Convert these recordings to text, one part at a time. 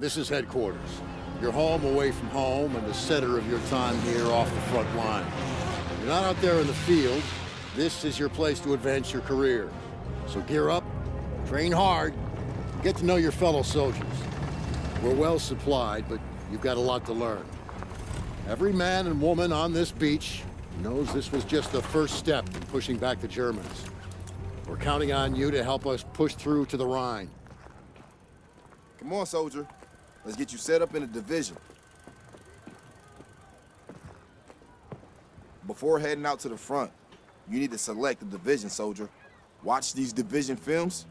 This is headquarters. Your home away from home and the center of your time here off the front line. You're not out there in the field. This is your place to advance your career. So gear up, train hard, get to know your fellow soldiers. We're well supplied, but you've got a lot to learn. Every man and woman on this beach knows this was just the first step in pushing back the Germans. We're counting on you to help us push through to the Rhine. Come on, soldier. Let's get you set up in a division. Before heading out to the front, you need to select a division, soldier. Watch these division films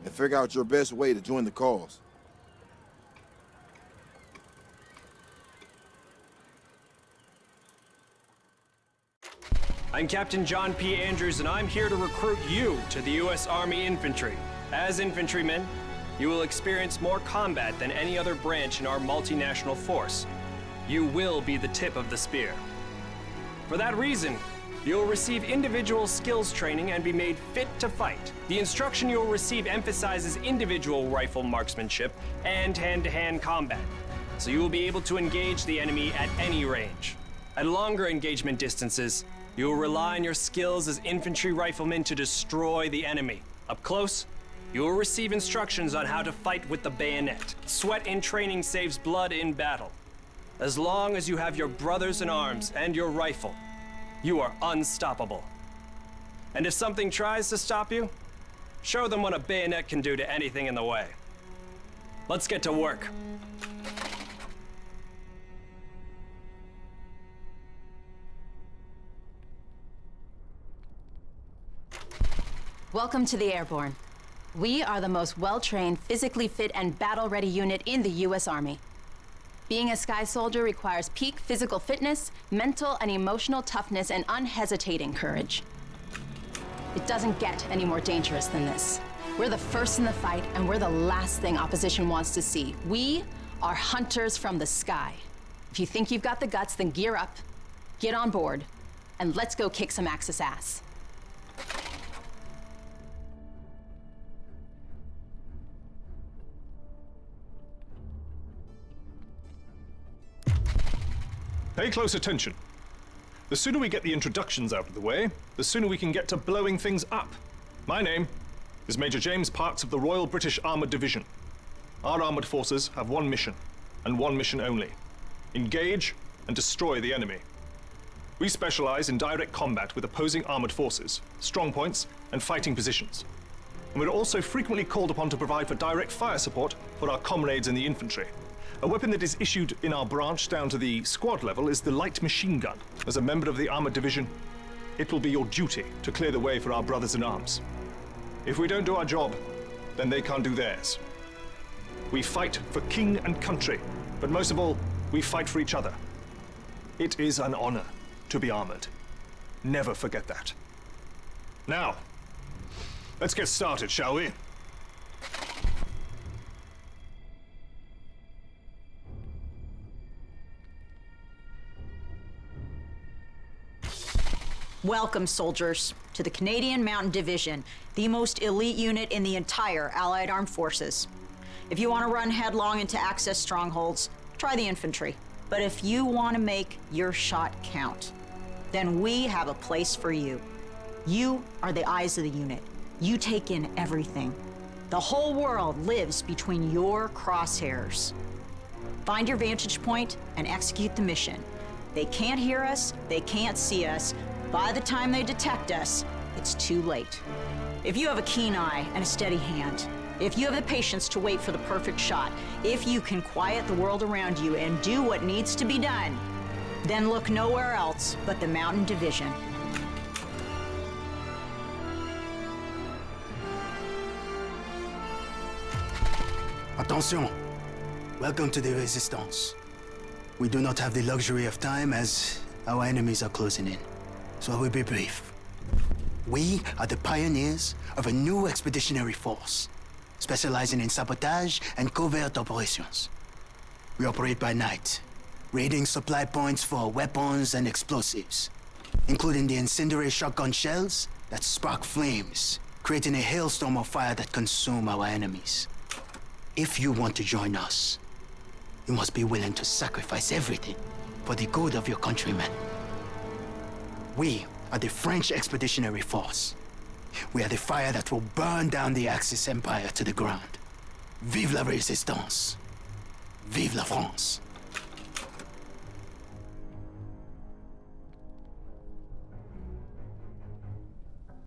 and figure out your best way to join the cause. I'm Captain John P. Andrews, and I'm here to recruit you to the U.S. Army Infantry. As infantrymen, you will experience more combat than any other branch in our multinational force. You will be the tip of the spear. For that reason, you'll receive individual skills training and be made fit to fight. The instruction you'll receive emphasizes individual rifle marksmanship and hand-to-hand combat, so you will be able to engage the enemy at any range. At longer engagement distances, you will rely on your skills as infantry riflemen to destroy the enemy. Up close, you will receive instructions on how to fight with the bayonet. Sweat in training saves blood in battle. As long as you have your brothers in arms and your rifle, you are unstoppable. And if something tries to stop you, show them what a bayonet can do to anything in the way. Let's get to work. Welcome to the Airborne. We are the most well-trained, physically fit, and battle-ready unit in the U.S. Army. Being a Sky Soldier requires peak physical fitness, mental and emotional toughness, and unhesitating courage. It doesn't get any more dangerous than this. We're the first in the fight, and we're the last thing opposition wants to see. We are hunters from the sky. If you think you've got the guts, then gear up, get on board, and let's go kick some Axis ass. Pay close attention. The sooner we get the introductions out of the way, the sooner we can get to blowing things up. My name is Major James Parks of the Royal British Armoured Division. Our armoured forces have one mission, and one mission only: engage and destroy the enemy. We specialize in direct combat with opposing armoured forces, strong points, and fighting positions. And we're also frequently called upon to provide for direct fire support for our comrades in the infantry. A weapon that is issued in our branch down to the squad level is the light machine gun. As a member of the Armoured Division, it will be your duty to clear the way for our brothers in arms. If we don't do our job, then they can't do theirs. We fight for king and country, but most of all, we fight for each other. It is an honor to be armored. Never forget that. Now, let's get started, shall we? Welcome, soldiers, to the Canadian Mountain Division, the most elite unit in the entire Allied Armed Forces. If you want to run headlong into Axis strongholds, try the infantry. But if you want to make your shot count, then we have a place for you. You are the eyes of the unit. You take in everything. The whole world lives between your crosshairs. Find your vantage point and execute the mission. They can't hear us, they can't see us. By the time they detect us, it's too late. If you have a keen eye and a steady hand, if you have the patience to wait for the perfect shot, if you can quiet the world around you and do what needs to be done, then look nowhere else but the Mountain Division. Attention! Welcome to the Resistance. We do not have the luxury of time as our enemies are closing in. So I will be brief. We are the pioneers of a new expeditionary force, specializing in sabotage and covert operations. We operate by night, raiding supply points for weapons and explosives, including the incendiary shotgun shells that spark flames, creating a hailstorm of fire that consume our enemies. If you want to join us, you must be willing to sacrifice everything for the good of your countrymen. We are the French Expeditionary Force. We are the fire that will burn down the Axis Empire to the ground. Vive la Résistance! Vive la France!